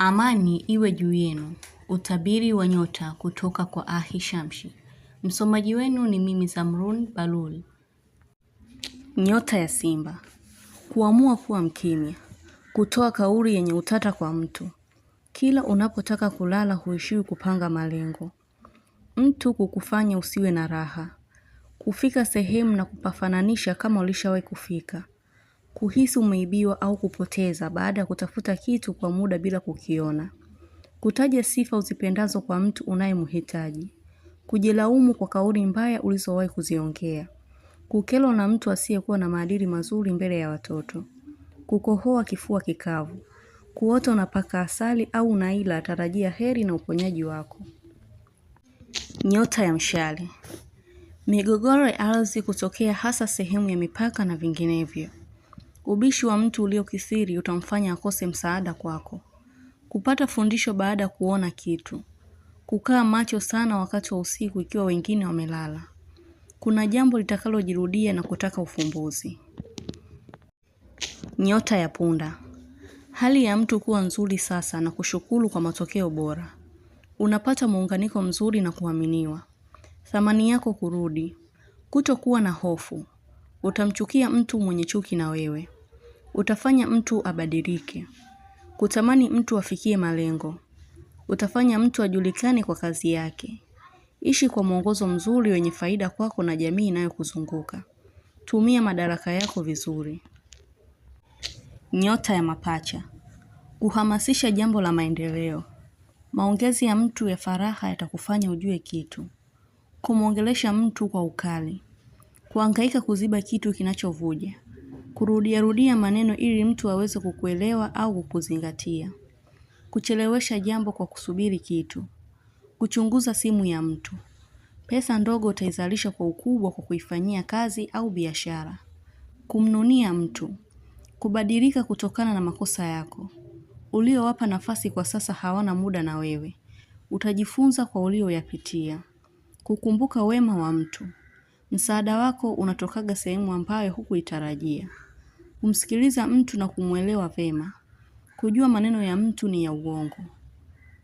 Amani iwe juu yenu. Utabiri wa nyota kutoka kwa Ahi Shamshi. Msomaji wenu ni mimi Zamrun Balul. Nyota ya Simba. Kuamua kuwa mkimya. Kutoa kauli yenye utata kwa mtu. Kila unapotaka kulala huishiwi kupanga malengo. Mtu kukufanya usiwe na raha. Kufika sehemu na kupafananisha kama ulishawahi kufika. Kuhisi umeibiwa au kupoteza baada ya kutafuta kitu kwa muda bila kukiona. Kutaja sifa uzipendazo kwa mtu unayemhitaji. Kujilaumu kwa kauli mbaya ulizowahi kuziongea. Kukelwa na mtu asiyekuwa na maadili mazuri mbele ya watoto. Kukohoa kifua kikavu. Kuota unapaka asali au unaila tarajia heri na uponyaji wako. Nyota ya Mshale. Migogoro ya ardhi kutokea hasa sehemu ya mipaka na vinginevyo. Ubishi wa mtu uliokithiri utamfanya akose msaada kwako. Kupata fundisho baada ya kuona kitu. Kukaa macho sana wakati wa usiku ikiwa wengine wamelala. Kuna jambo litakalojirudia na kutaka ufumbuzi. Nyota ya Punda. Hali ya mtu kuwa nzuri sasa na kushukuru kwa matokeo bora. Unapata muunganiko mzuri na kuaminiwa. Thamani yako kurudi. Kutokuwa na hofu. Utamchukia mtu mwenye chuki na wewe. Utafanya mtu abadilike. Kutamani mtu afikie malengo. Utafanya mtu ajulikane kwa kazi yake. Ishi kwa mwongozo mzuri wenye faida kwako na jamii inayokuzunguka. Tumia madaraka yako vizuri. Nyota ya Mapacha. Kuhamasisha jambo la maendeleo. Maongezi ya mtu ya faraha yatakufanya ujue kitu. Kumwongelesha mtu kwa ukali. Kuhangaika kuziba kitu kinachovuja. Kurudia maneno ili mtu aweze kukuelewa au kukuzingatia. Kuchelewesha jambo kwa kusubiri kitu. Kuchunguza simu ya mtu. Pesa ndogo utaizalisha kwa ukubwa kwa kuifanyia kazi au biashara. Kumnunia mtu. Kubadilika kutokana na makosa yako. Uliowapa nafasi kwa sasa hawana muda na wewe. Utajifunza kwa ulioyapitia. Kukumbuka wema wa mtu. Msaada wako unatokaga sehemu ambayo hukuitarajia. Kumsikiliza mtu na kumuelewa vema. Kujua maneno ya mtu ni ya uongo.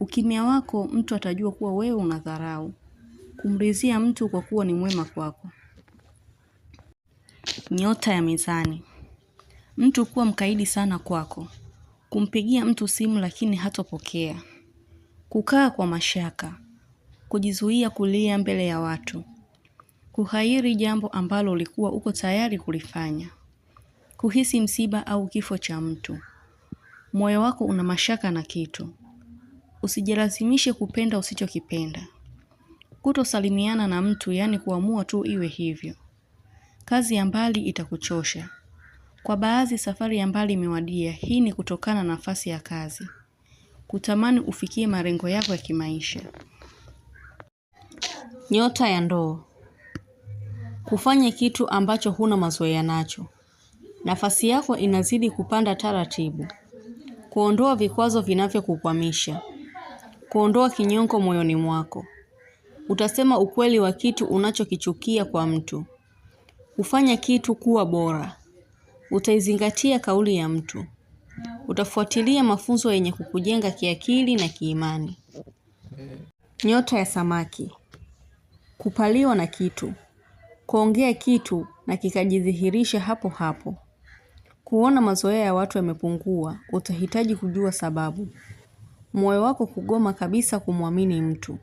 Ukimya wako mtu atajua kuwa wewe unadharau. Kumridhia mtu kwa kuwa ni mwema kwako. Nyota ya Mizani. Mtu kuwa mkaidi sana kwako. Kumpigia mtu simu lakini hatopokea. Kukaa kwa mashaka. Kujizuia kulia mbele ya watu. Kuhairi jambo ambalo ulikuwa uko tayari kulifanya. Kuhisi msiba au kifo cha mtu. Moyo wako una mashaka na kitu. Usijilazimishe kupenda usichokipenda. Kutosalimiana na mtu yani kuamua tu iwe hivyo. Kazi ya mbali itakuchosha. Kwa baadhi safari ya mbali imewadia, hii ni kutokana na nafasi ya kazi. Kutamani ufikie malengo yako ya kimaisha. Nyota ya Ndoo. Kufanya kitu ambacho huna mazoea nacho. Nafasi yako inazidi kupanda taratibu. Kuondoa vikwazo vinavyokukwamisha. Kuondoa kinyongo moyoni mwako. Utasema ukweli wa kitu unachokichukia kwa mtu. Kufanya kitu kuwa bora. Utaizingatia kauli ya mtu. Utafuatilia mafunzo yenye kukujenga kiakili na kiimani. Nyota ya Samaki. Kupaliwa na kitu. Kuongea kitu na kikajidhihirisha hapo hapo. Kuona mazoea ya watu yamepungua, utahitaji kujua sababu. Moyo wako kugoma kabisa kumwamini mtu.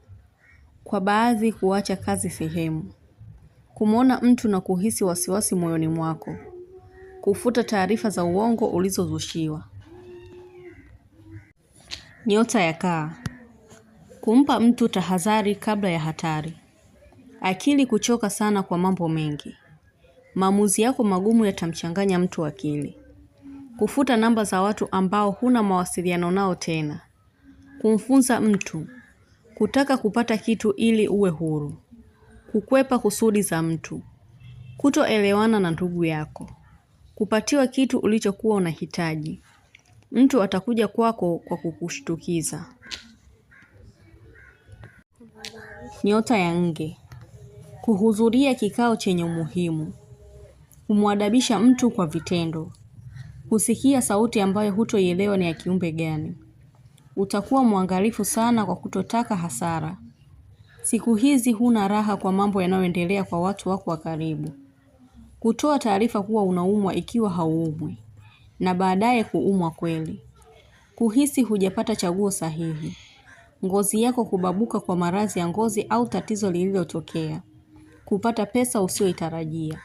Kwa baadhi kuacha kazi sehemu. Kumuona mtu na kuhisi wasiwasi moyoni mwako. Kufuta taarifa za uongo ulizozushiwa. Nyota ya Kaa. Kumpa mtu tahadhari kabla ya hatari. Akili kuchoka sana kwa mambo mengi. Maamuzi yako magumu yatamchanganya mtu akili. Kufuta namba za watu ambao huna mawasiliano nao tena. Kumfunza mtu. Kutaka kupata kitu ili uwe huru. Kukwepa kusudi za mtu. Kutoelewana na ndugu yako. Kupatiwa kitu ulichokuwa unahitaji. Mtu atakuja kwako kwa kukushtukiza. Nyota ya Nge. Kuhudhuria kikao chenye umuhimu. Kumwadabisha mtu kwa vitendo. Kusikia sauti ambayo hutoielewa ni ya kiumbe gani. Utakuwa mwangalifu sana kwa kutotaka hasara. Siku hizi huna raha kwa mambo yanayoendelea kwa watu wako wa karibu. Kutoa taarifa kuwa unaumwa ikiwa hauumwi, na baadaye kuumwa kweli. Kuhisi hujapata chaguo sahihi. Ngozi yako kubabuka kwa maradhi ya ngozi au tatizo lililotokea. Kupata pesa usioitarajia.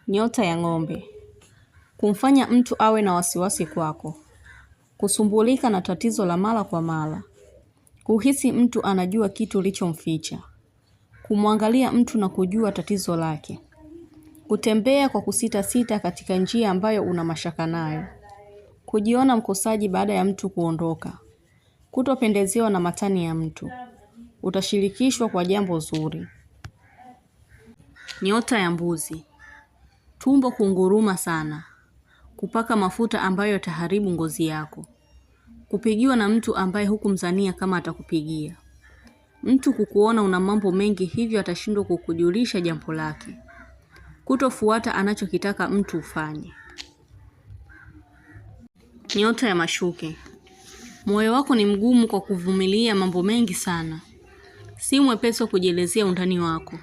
Nyota ya ng'ombe. Kumfanya mtu awe na wasiwasi kwako. Kusumbulika na tatizo la mara kwa mara. Kuhisi mtu anajua kitu ulichomficha. Kumwangalia mtu na kujua tatizo lake. Kutembea kwa kusita katika njia ambayo una mashaka nayo. Kujiona mkosaji baada ya mtu kuondoka. Kutopendezewa na matani ya mtu. Utashirikishwa kwa jambo zuri. Nyota ya mbuzi. Tumbo kunguruma sana. Kupaka mafuta ambayo yataharibu ngozi yako. Kupigiwa na mtu ambaye hukumzania kama atakupigia. Mtu kukuona una mambo mengi hivyo atashindwa kukujulisha jambo lake. Kutofuata anachokitaka mtu ufanye. Nyota ya mashuke. Moyo wako ni mgumu kwa kuvumilia mambo mengi sana. Si mwepesi wa kujielezea undani wako.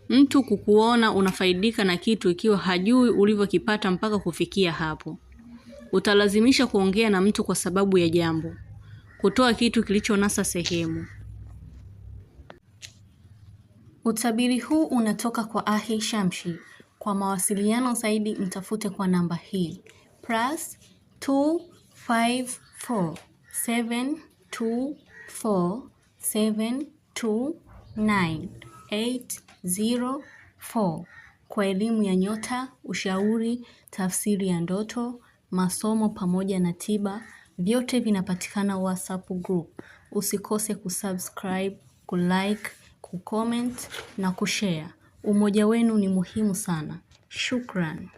Mtu kukuona unafaidika na kitu ikiwa hajui ulivyokipata mpaka kufikia hapo. Utalazimisha kuongea na mtu kwa sababu ya jambo. Kutoa kitu kilichonasa sehemu. Utabiri huu unatoka kwa Ahi Shamshi. Kwa mawasiliano zaidi mtafute kwa namba hii. +254 724 729 804. Kwa elimu ya nyota, ushauri, tafsiri ya ndoto, masomo pamoja na tiba, vyote vinapatikana WhatsApp group. Usikose kusubscribe, kulike, kucomment na kushare. Umoja wenu ni muhimu sana. Shukran.